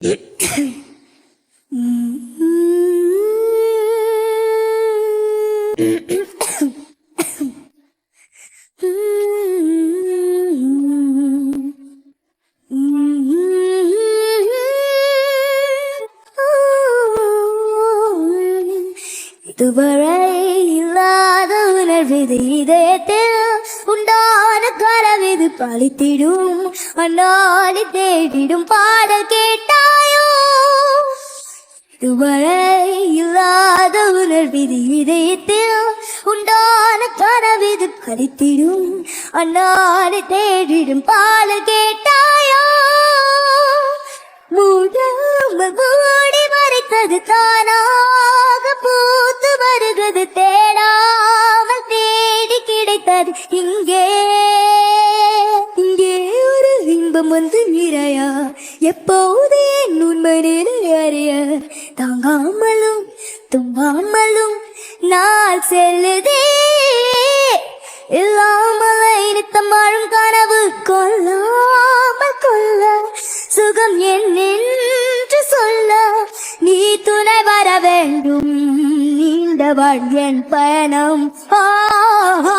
இதுவரை இல்லாத உணர்விது இதயத்தில் உண்டான கனவிது பழித்திடும் அண்ணாடி தேடிடும் பாடல் கேட்டாயோ. இதுவரை இல்லாத உணர்விது இதயத்தில் உண்டான கனவிது பழித்திடும் அண்ணாடி தேடிடும் பாடல் கேட்டாயோ. மூடாமல் மூடி மறைத்தது தானாக பூத்து வருகிறது, தேடாமல் தேடி கிடைத்தது இங்கே. இங்கே ஒரு இன்பம் வந்து நிறையா, எப்போது என் உண்மை அறிய தாங்காமலும் தும்பாமலும் நாள் செல்லுதே. இல்லாமல் நித்தமாழும் கனவு கொல்லாமல் கொல்ல சுகம் என்னென்று சொல்ல நீ துணை வர வேண்டும். நீண்ட வாழ்வின் பயணம் ஆஹா